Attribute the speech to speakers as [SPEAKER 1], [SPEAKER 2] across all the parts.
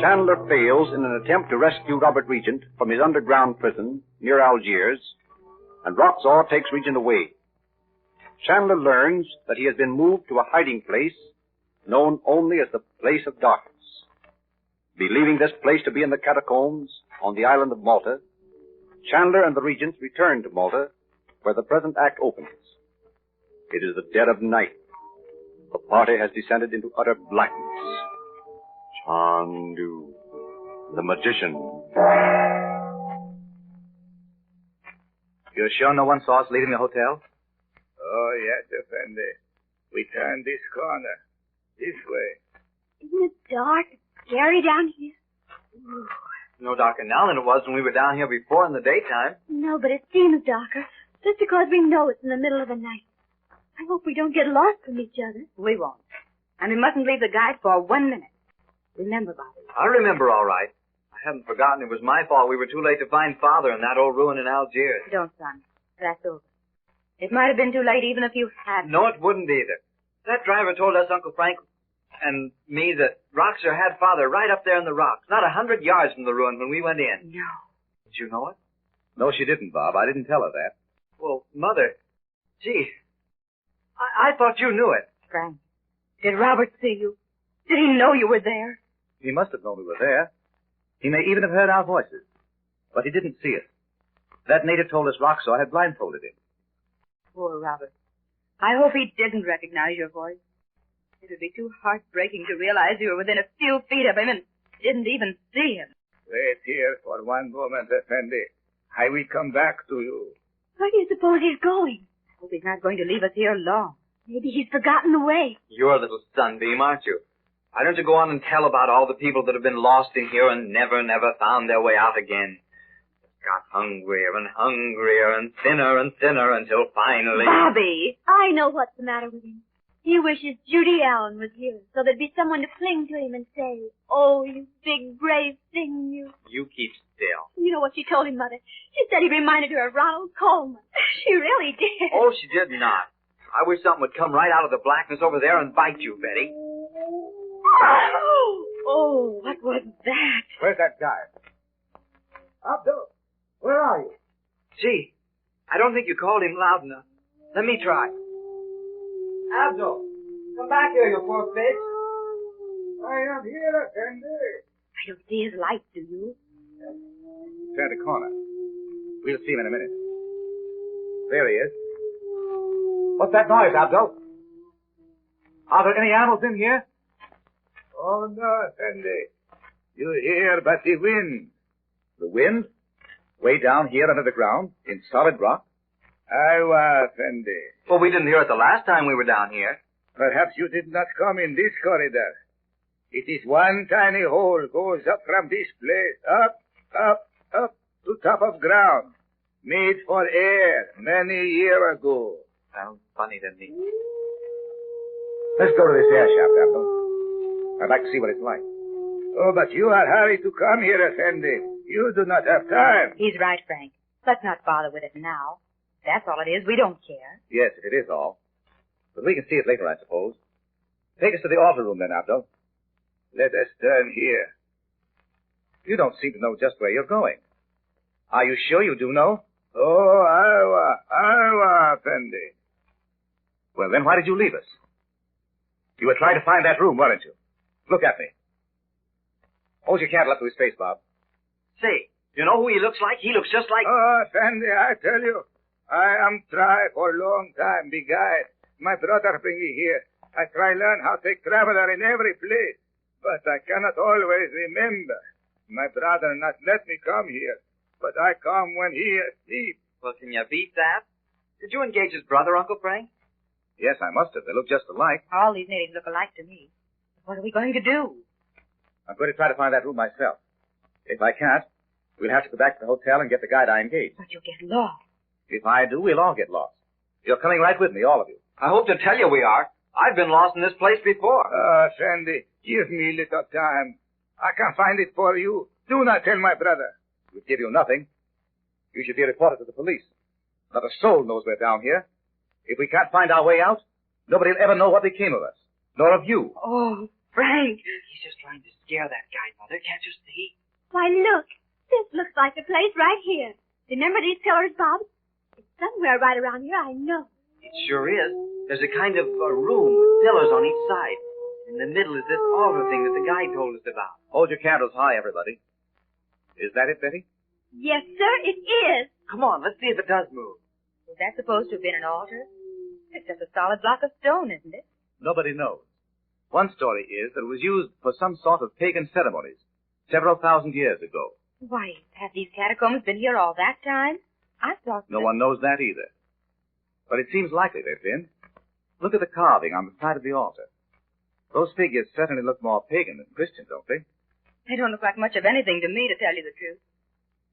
[SPEAKER 1] Chandler fails in an attempt to rescue Robert Regent from his underground prison near Algiers, and Roxor takes Regent away. Chandler learns that he has been moved to a hiding place known only as the Place of Darkness. Believing this place to be in the catacombs on the island of Malta, Chandler and the Regents return to Malta, where the present act opens. It is the dead of night. The party has descended into utter blackness. Chandu the Magician.
[SPEAKER 2] You're sure no one saw us leaving the hotel?
[SPEAKER 3] Oh, yes, Effendi. We turned this corner. This way.
[SPEAKER 4] Isn't it dark and scary down here? Ooh.
[SPEAKER 2] No darker now than it was when we were down here before in the daytime.
[SPEAKER 4] No, but it seems darker, just because we know it's in the middle of the night. I hope we don't get lost from each other.
[SPEAKER 5] We won't. And we mustn't leave the guide for 1 minute. Remember, Bobby.
[SPEAKER 2] I remember all right. I haven't forgotten it was my fault we were too late to find Father in that old ruin in Algiers.
[SPEAKER 5] Don't, son. That's over. It might have been too late even if you had.
[SPEAKER 2] No, it wouldn't either. That driver told us, Uncle Frank and me, that Roxor had Father right up there in the rocks, not 100 yards from the ruin when we went in.
[SPEAKER 5] No.
[SPEAKER 2] Did you know it?
[SPEAKER 1] No, she didn't, Bob. I didn't tell her that.
[SPEAKER 2] Well, Mother, gee, I thought you knew it.
[SPEAKER 5] Frank, did Robert see you? Did he know you were there?
[SPEAKER 1] He must have known we were there. He may even have heard our voices. But he didn't see us. That native told us Roxor had blindfolded him.
[SPEAKER 5] Poor Robert. I hope he didn't recognize your voice. It would be too heartbreaking to realize you were within a few feet of him and didn't even see him.
[SPEAKER 3] Wait here for one moment, Effendi. I will come back to you.
[SPEAKER 4] Where do you suppose he's going?
[SPEAKER 5] I hope he's not going to leave us here long.
[SPEAKER 4] Maybe he's forgotten the way.
[SPEAKER 2] You're a little sunbeam, aren't you? Why don't you go on and tell about all the people that have been lost in here and never found their way out again? Got hungrier and hungrier and thinner until finally...
[SPEAKER 4] Bobby! I know what's the matter with him. He wishes Judy Allen was here, so there'd be someone to cling to him and say, "Oh, you big, brave thing, you."
[SPEAKER 2] You keep still.
[SPEAKER 4] You know what she told him, Mother? She said he reminded her of Ronald Coleman. She really did.
[SPEAKER 2] Oh, she did not. I wish something would come right out of the blackness over there and bite you, Betty.
[SPEAKER 5] Oh, what was that?
[SPEAKER 3] Where's that guy? Abdul, where are you?
[SPEAKER 2] Gee, I don't think you called him loud enough. Let me try. Abdul, come back here, you poor fish.
[SPEAKER 3] I am here, Effendi.
[SPEAKER 5] I don't see his light, do you?
[SPEAKER 1] Turn the corner. We'll see him in a minute. There he is. What's that noise, Abdul? Are there any animals in here?
[SPEAKER 3] Oh, no, Effendi. You hear but the wind.
[SPEAKER 1] The wind? Way down here under the ground, in solid rock?
[SPEAKER 3] Aywa, Effendi.
[SPEAKER 2] Well, we didn't hear it the last time we were down here.
[SPEAKER 3] Perhaps you did not come in this corridor. It is one tiny hole goes up from this place, up to top of ground, made for air many years ago.
[SPEAKER 2] Sounds funny to me.
[SPEAKER 1] Let's go to this air shaft, Abdul. I'd like to see what it's like.
[SPEAKER 3] Oh, but you are hurry to come here, Effendi. You do not have time.
[SPEAKER 5] He's right, Frank. Let's not bother with it now. That's all it is. We don't care.
[SPEAKER 1] Yes, if it is all. But we can see it later, I suppose. Take us to the altar room then, Abdul.
[SPEAKER 3] Let us turn here.
[SPEAKER 1] You don't seem to know just where you're going. Are you sure you do know?
[SPEAKER 3] Oh, Aywa, Effendi.
[SPEAKER 1] Well, then why did you leave us? You were trying to find that room, weren't you? Look at me. Hold your candle up to his face, Bob.
[SPEAKER 2] Say, you know who he looks like? He looks just like...
[SPEAKER 3] Oh, Effendi, I tell you, I am try for a long time, be guide. My brother bring me here. I try learn how to take traveler in every place, but I cannot always remember. My brother not let me come here, but I come when he asleep.
[SPEAKER 2] Well, can you beat that? Did you engage his brother, Uncle Frank?
[SPEAKER 1] Yes, I must have. They look just alike.
[SPEAKER 5] All these natives look alike to me. What are we going to do?
[SPEAKER 1] I'm going to try to find that room myself. If I can't, we'll have to go back to the hotel and get the guide I engaged.
[SPEAKER 5] But you'll get lost.
[SPEAKER 1] If I do, we'll all get lost. You're coming right with me, all of you.
[SPEAKER 2] I hope to tell you we are. I've been lost in this place before.
[SPEAKER 3] Effendi, give me little time. I can find it for you. Do not tell my brother.
[SPEAKER 1] We'll give you nothing. You should be reported to the police. Not a soul knows we're down here. If we can't find our way out, nobody will ever know what became of us. Nor of you.
[SPEAKER 5] Oh, Frank!
[SPEAKER 2] He's just trying to scare that guy, Mother. Can't you see?
[SPEAKER 4] Why, look. This looks like the place right here. Remember these pillars, Bob? It's somewhere right around here, I know.
[SPEAKER 2] It sure is. There's a kind of room with pillars on each side. In the middle is this altar thing that the guide told us about.
[SPEAKER 1] Hold your candles high, everybody. Is that it, Betty?
[SPEAKER 4] Yes, sir, it is.
[SPEAKER 2] Come on, let's see if it does move.
[SPEAKER 5] Is that supposed to have been an altar? It's just a solid block of stone, isn't it?
[SPEAKER 1] Nobody knows. One story is that it was used for some sort of pagan ceremonies several thousand years ago.
[SPEAKER 5] Why, have these catacombs been here all that time? I thought
[SPEAKER 1] No one knows that either. But it seems likely they've been. Look at the carving on the side of the altar. Those figures certainly look more pagan than Christian, don't they?
[SPEAKER 5] They don't look like much of anything to me, to tell you the truth.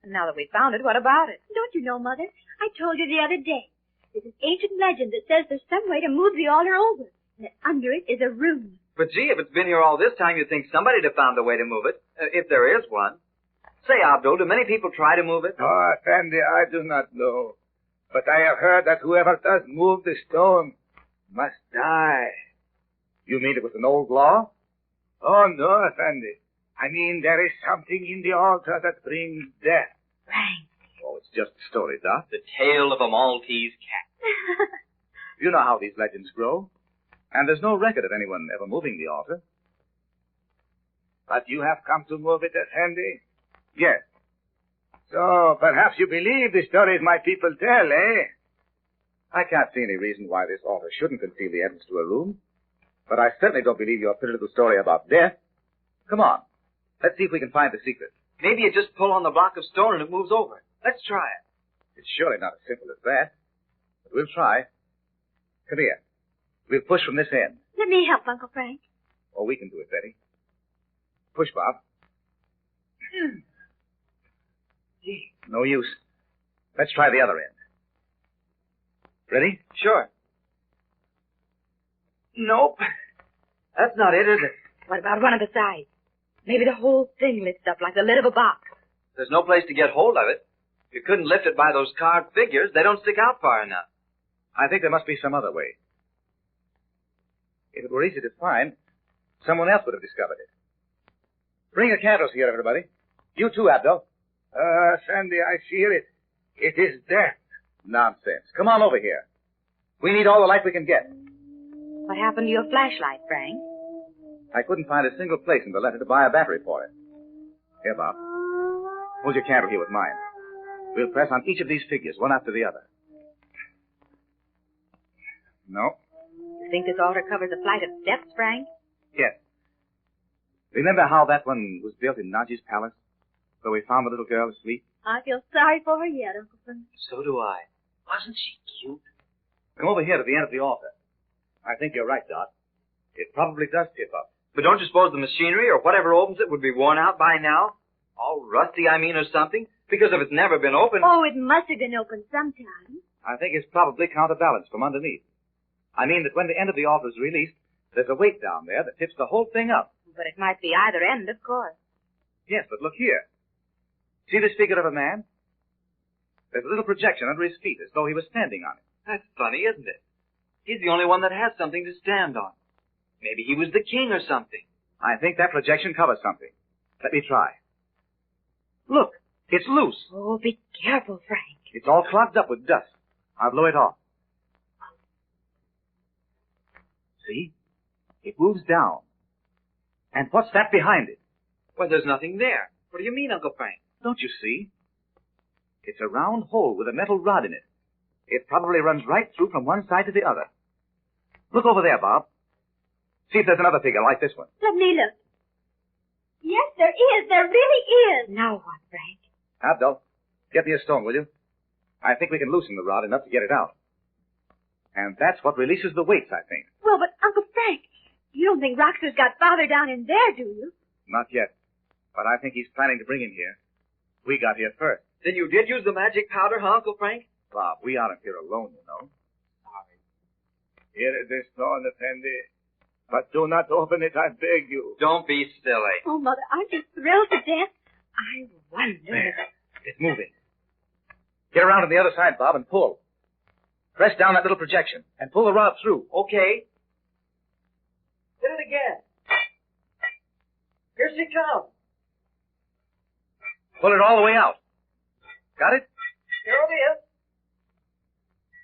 [SPEAKER 5] And now that we've found it, what about it?
[SPEAKER 4] Don't you know, Mother? I told you the other day. There's an ancient legend that says there's some way to move the altar over, and that under it is a room.
[SPEAKER 2] But gee, if it's been here all this time, you'd think somebody'd have found a way to move it. If there is one. Say, Abdul, do many people try to move it?
[SPEAKER 3] Oh, Effendi, I do not know. But I have heard that whoever does move the stone must die.
[SPEAKER 1] You mean it was an old law?
[SPEAKER 3] Oh, no, Effendi. I mean, there is something in the altar that brings death.
[SPEAKER 5] Frank.
[SPEAKER 1] Oh, it's just a story, Doc.
[SPEAKER 2] The tale of a Maltese cat.
[SPEAKER 1] You know how these legends grow. And there's no record of anyone ever moving the altar.
[SPEAKER 3] But you have come to move it, Effendi?
[SPEAKER 1] Yes.
[SPEAKER 3] So, perhaps you believe the stories my people tell, eh?
[SPEAKER 1] I can't see any reason why this altar shouldn't conceal the entrance to a room. But I certainly don't believe your pretty little story about death. Come on. Let's see if we can find the secret.
[SPEAKER 2] Maybe you just pull on the block of stone and it moves over. Let's try it.
[SPEAKER 1] It's surely not as simple as that. But we'll try. Come here. We'll push from this end.
[SPEAKER 4] Let me help, Uncle Frank.
[SPEAKER 1] Oh, we can do it, Betty. Push, Bob.
[SPEAKER 2] Gee.
[SPEAKER 1] No use. Let's try the other end. Ready?
[SPEAKER 2] Sure. Nope. That's not it, is it?
[SPEAKER 5] What about one of the sides? Maybe the whole thing lifts up like the lid of a box.
[SPEAKER 2] There's no place to get hold of it. If you couldn't lift it by those carved figures, they don't stick out far enough.
[SPEAKER 1] I think there must be some other way. If it were easy to find, someone else would have discovered it. Bring your candles here, everybody. You too, Abdul.
[SPEAKER 3] Sandy, I feel it. It is death.
[SPEAKER 1] Nonsense. Come on over here. We need all the light we can get.
[SPEAKER 5] What happened to your flashlight, Frank?
[SPEAKER 1] I couldn't find a single place in the letter to buy a battery for it. Here, Bob. Hold your candle here with mine. We'll press on each of these figures, one after the other. No.
[SPEAKER 5] You think this altar covers a flight of steps, Frank?
[SPEAKER 1] Yes. Remember how that one was built in Naji's palace, where we found the little girl asleep?
[SPEAKER 4] I feel sorry for her yet, Uncle Frank.
[SPEAKER 2] So do I. Wasn't she cute?
[SPEAKER 1] Come over here to the end of the altar. I think you're right, Dot. It probably does tip up.
[SPEAKER 2] But don't you suppose the machinery or whatever opens it would be worn out by now? All rusty, I mean, or something? Because if it's never been opened...
[SPEAKER 4] Oh, it must have been opened sometime.
[SPEAKER 1] I think it's probably counterbalanced from underneath. I mean that when the end of the altar is released, there's a weight down there that tips the whole thing up.
[SPEAKER 5] But it might be either end, of course.
[SPEAKER 1] Yes, but look here. See this figure of a man? There's a little projection under his feet, as though he was standing on it.
[SPEAKER 2] That's funny, isn't it? He's the only one that has something to stand on. Maybe he was the king or something.
[SPEAKER 1] I think that projection covers something. Let me try. Look, it's loose.
[SPEAKER 5] Oh, be careful, Frank.
[SPEAKER 1] It's all clogged up with dust. I'll blow it off. See? It moves down. And what's that behind it?
[SPEAKER 2] Well, there's nothing there. What do you mean, Uncle Frank?
[SPEAKER 1] Don't you see? It's a round hole with a metal rod in it. It probably runs right through from one side to the other. Look over there, Bob. See if there's another figure like this one.
[SPEAKER 4] Let me look. Yes, there is. There really is.
[SPEAKER 5] Now what, Frank?
[SPEAKER 1] Abdul, get me a stone, will you? I think we can loosen the rod enough to get it out. And that's what releases the weights, I think.
[SPEAKER 4] Well, but Uncle Frank, you don't think Roxor's got Father down in there, do you?
[SPEAKER 1] Not yet. But I think he's planning to bring him here. We got here first.
[SPEAKER 2] Then you did use the magic powder, huh, Uncle Frank?
[SPEAKER 1] Bob, we aren't here alone, you know.
[SPEAKER 2] Sorry.
[SPEAKER 3] Here is the stone, Effendi. But do not open it, I beg you.
[SPEAKER 2] Don't be silly.
[SPEAKER 4] Oh, Mother, aren't you thrilled to death?
[SPEAKER 5] I wonder.
[SPEAKER 1] There. It's moving. Get around on the other side, Bob, and pull. Press down that little projection and pull the rod through.
[SPEAKER 2] Okay. Hit it again. Here she comes.
[SPEAKER 6] Pull it all the way out. Got it?
[SPEAKER 2] Here it is.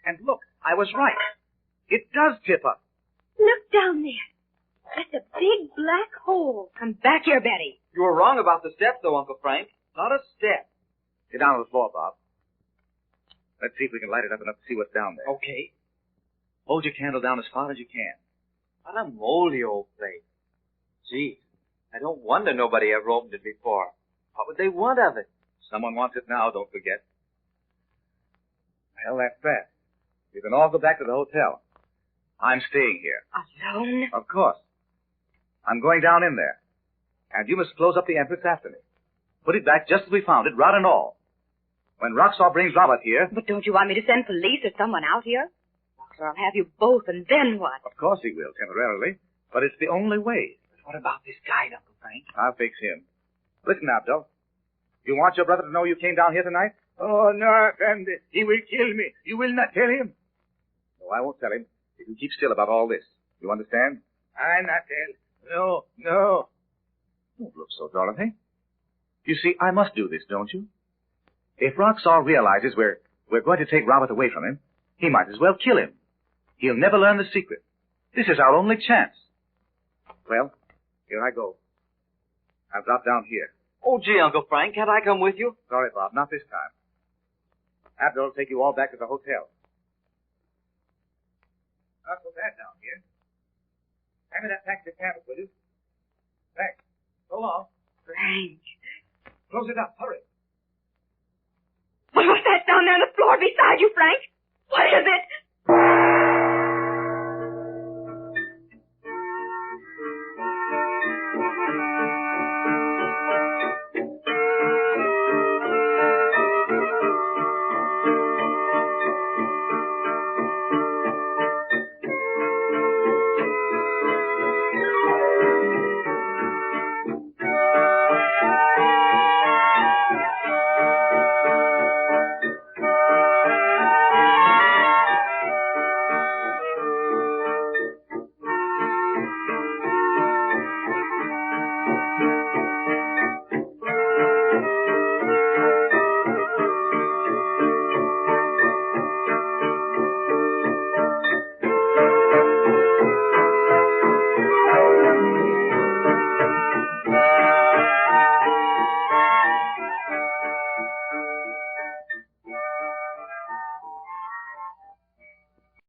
[SPEAKER 6] And look, I was right. It does tip up.
[SPEAKER 4] Look down there. That's a big black hole.
[SPEAKER 5] Come back here, Betty.
[SPEAKER 2] You were wrong about the step, though, Uncle Frank. Not a step.
[SPEAKER 6] Get down on the floor, Bob. Let's see if we can light it up enough to see what's down there.
[SPEAKER 2] Okay.
[SPEAKER 6] Hold your candle down as far as you can.
[SPEAKER 2] What a moldy old place. Gee, I don't wonder nobody ever opened it before. What would they want of it?
[SPEAKER 6] Someone wants it now, don't forget. Well, that's that. You can all go back to the hotel. I'm staying here.
[SPEAKER 5] Alone?
[SPEAKER 6] Of course. I'm going down in there. And you must close up the entrance after me. Put it back just as we found it, rod and all. When Roxor brings Robert here...
[SPEAKER 5] But don't you want me to send police or someone out here? Roxor, I'll have you both, and then what?
[SPEAKER 6] Of course he will, temporarily. But it's the only way.
[SPEAKER 2] But what about this guide, Uncle Frank?
[SPEAKER 6] I'll fix him. Listen, Abdul. You want your brother to know you came down here tonight?
[SPEAKER 3] Oh, no, Effendi. He will kill me. You will not tell him?
[SPEAKER 6] No, I won't tell him. If you keep still about all this. You understand?
[SPEAKER 3] I not tell. No, no.
[SPEAKER 6] Don't look so, Dorothy. You see, I must do this, don't you? If Roxor realizes we're going to take Robert away from him, he might as well kill him. He'll never learn the secret. This is our only chance. Well, here I go. I've dropped down here.
[SPEAKER 2] Oh, gee, Uncle Frank, can't I come with you?
[SPEAKER 6] Sorry, Bob, not this time. Abdul will take you all back to the hotel.
[SPEAKER 3] Not so bad down here. Hand me that taxi cab, will you? Thanks. So long.
[SPEAKER 5] Frank.
[SPEAKER 3] Close it up. Hurry.
[SPEAKER 5] What was that down there on the floor beside you, Frank? What is it?